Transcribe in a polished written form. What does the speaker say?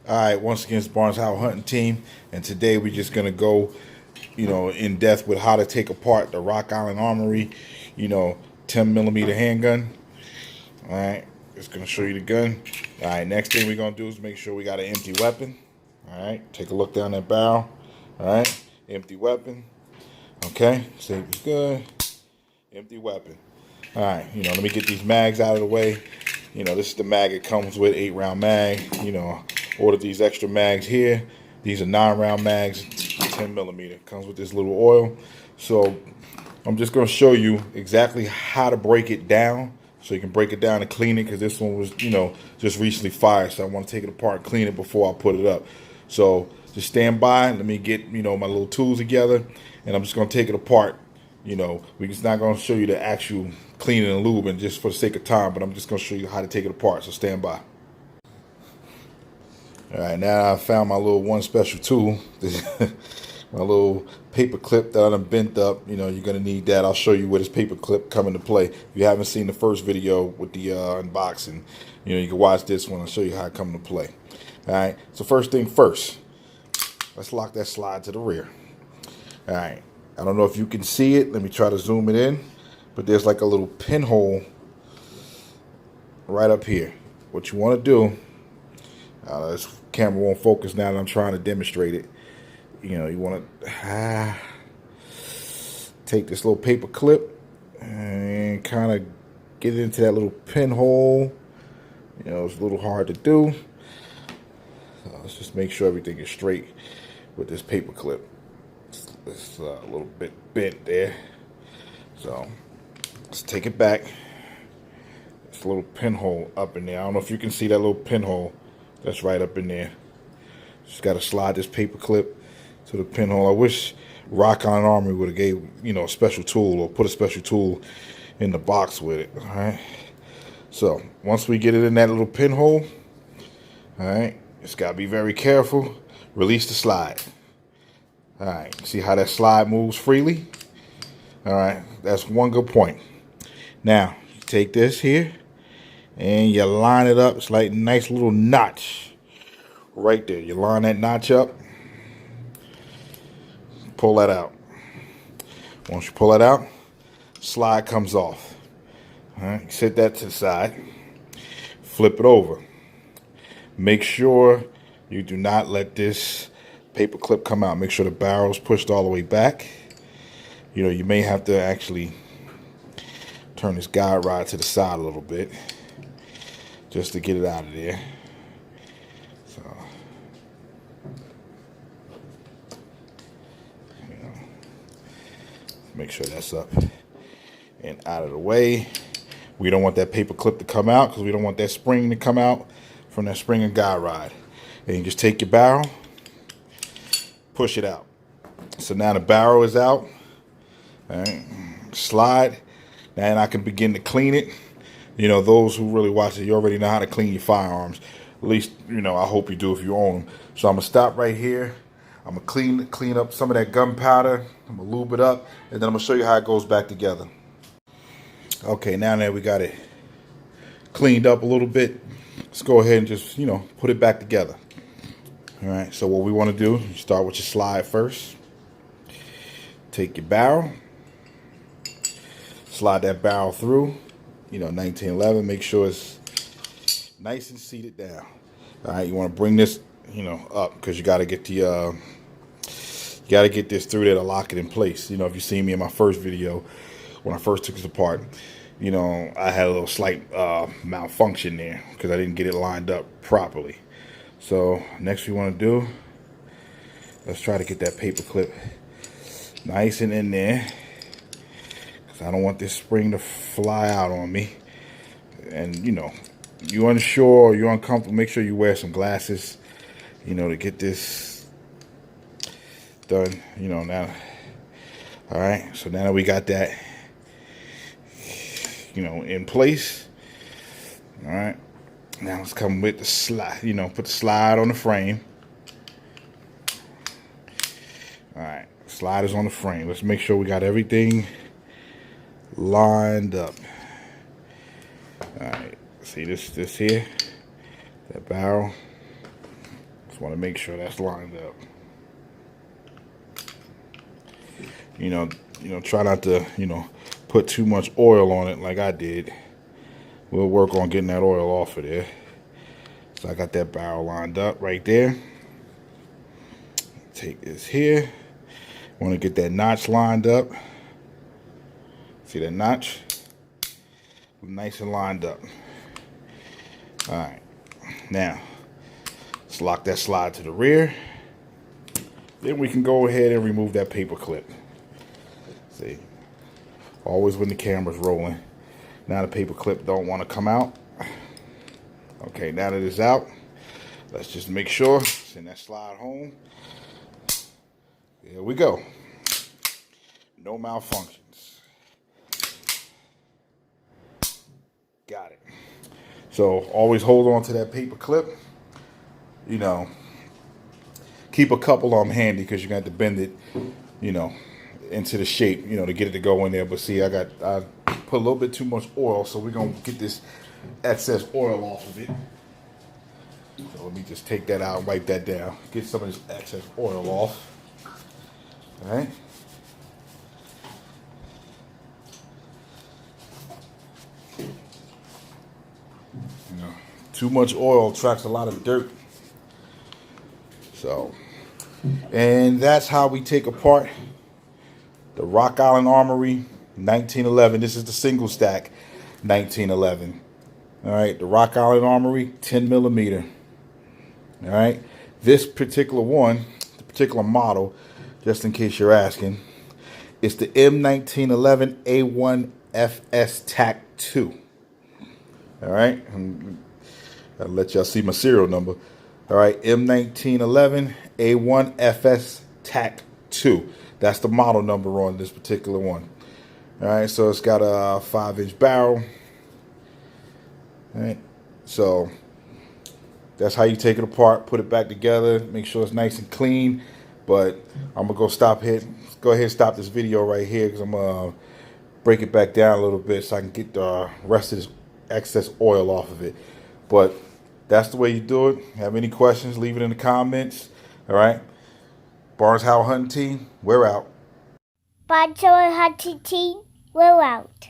Alright, once again, it's Barnes House Hunting Team, and today we're just going to go, in depth with how to take apart the Rock Island Armory, 10mm handgun. Alright, just going to show you the gun. Alright, next thing we're going to do is make sure we got an empty weapon. Alright, take a look down that barrel. Alright, empty weapon. Okay, safety's good. Empty weapon. Alright, let me get these mags out of the way. This is the mag it comes with, 8-round mag. Ordered these extra mags here. These are 9-round mags, 10mm. Comes with this little oil. So I'm just going to show you exactly how to break it down, so you can break it down and clean it, because this one was, just recently fired. So I want to take it apart and clean it before I put it up. So just stand by. Let me get, my little tools together, and I'm just going to take it apart. We're just not going to show you the actual cleaning and lubing just for the sake of time, but I'm just going to show you how to take it apart. So stand by. Alright, now I found my little one special tool. My little paper clip that I done bent up. You're going to need that. I'll show you where this paper clip come into play. If you haven't seen the first video with the unboxing, you can watch this one. I'll show you how it come into play. Alright, so first thing first, let's lock that slide to the rear. Alright, I don't know if you can see it. Let me try to zoom it in. But there's like a little pinhole right up here. What you want to do, this camera won't focus now that I'm trying to demonstrate it. You want to take this little paper clip and kind of get it into that little pinhole. It's a little hard to do. So let's just make sure everything is straight with this paper clip. It's a little bit bent there. So let's take it back. It's a little pinhole up in there. I don't know if you can see that little pinhole. That's right up in there. Just got to slide this paper clip to the pinhole. I wish Rock Island Armory would have gave, a special tool, or put a special tool in the box with it. All right. So once we get it in that little pinhole, all right, it's got to be very careful. Release the slide. All right. See how that slide moves freely? All right. That's one good point. Now, you take this here and you line it up. It's like a nice little notch right there. You line that notch up. Pull that out. Once you pull that out, slide comes off. All right, set that to the side. Flip it over. Make sure you do not let this paper clip come out. Make sure the barrel is pushed all the way back. You may have to actually turn this guide rod to the side a little bit just to get it out of there. So, make sure that's up and out of the way. We don't want that paper clip to come out, because we don't want that spring to come out from that spring and guide rod. And you just take your barrel, push it out. So now the barrel is out. All right, slide. Now I can begin to clean it. Those who really watch it, you already know how to clean your firearms. At least, I hope you do if you own them. So I'm going to stop right here. I'm going to clean up some of that gunpowder. I'm going to lube it up, and then I'm going to show you how it goes back together. Okay, now that we got it cleaned up a little bit, let's go ahead and just, put it back together. All right, so what we want to do, you start with your slide first. Take your barrel. Slide that barrel through. 1911. Make sure it's nice and seated down. All right, you want to bring this, up, because you got to get the, you got to get this through there to lock it in place. If you see me in my first video, when I first took this apart, I had a little slight malfunction there because I didn't get it lined up properly. So next we want to do, let's try to get that paper clip nice and in there, because I don't want this spring to fly out on me. And you're unsure or you're uncomfortable, make sure you wear some glasses, to get this done. Now, all right, so now that we got that in place, all right, now let's come with the slide. Put the slide on the frame. All right, slide is on the frame. Let's make sure we got everything lined up. All right, see this here, that barrel. want to make sure that's lined up. You know, try not to, put too much oil on it like I did. We'll work on getting that oil off of there. So I got that barrel lined up right there. Take this here. Want to get that notch lined up. See that notch? Nice and lined up. All right. Now, let's lock that slide to the rear. Then we can go ahead and remove that paper clip. See, always when the camera's rolling. Now the paper clip don't want to come out. Okay, now that it's out, let's just make sure, send that slide home. There we go. No malfunctions. Got it. So always hold on to that paper clip. Keep a couple of them handy because you're going to have to bend it, into the shape, to get it to go in there. But see, I put a little bit too much oil, so we're going to get this excess oil off of it. So let me just take that out and wipe that down. Get some of this excess oil off. All right. Too much oil attracts a lot of dirt. So, and that's how we take apart the Rock Island Armory 1911. This is the single stack 1911. All right, the Rock Island Armory 10 millimeter. All right, this particular one, the particular model, just in case you're asking, it's the M1911 A1FS TAC 2. All right, I'll let y'all see my serial number. All right, M1911 A1FS TAC 2. That's the model number on this particular one. All right, so it's got a 5-inch barrel. All right, so that's how you take it apart, put it back together, make sure it's nice and clean. But I'm gonna go ahead and stop this video right here because I'm gonna break it back down a little bit so I can get the rest of this excess oil off of it. But that's the way you do it. Have any questions, leave it in the comments. All right, Barnes Howell Hunting Team, we're out. Barnes Howell Hunting Team, we're out.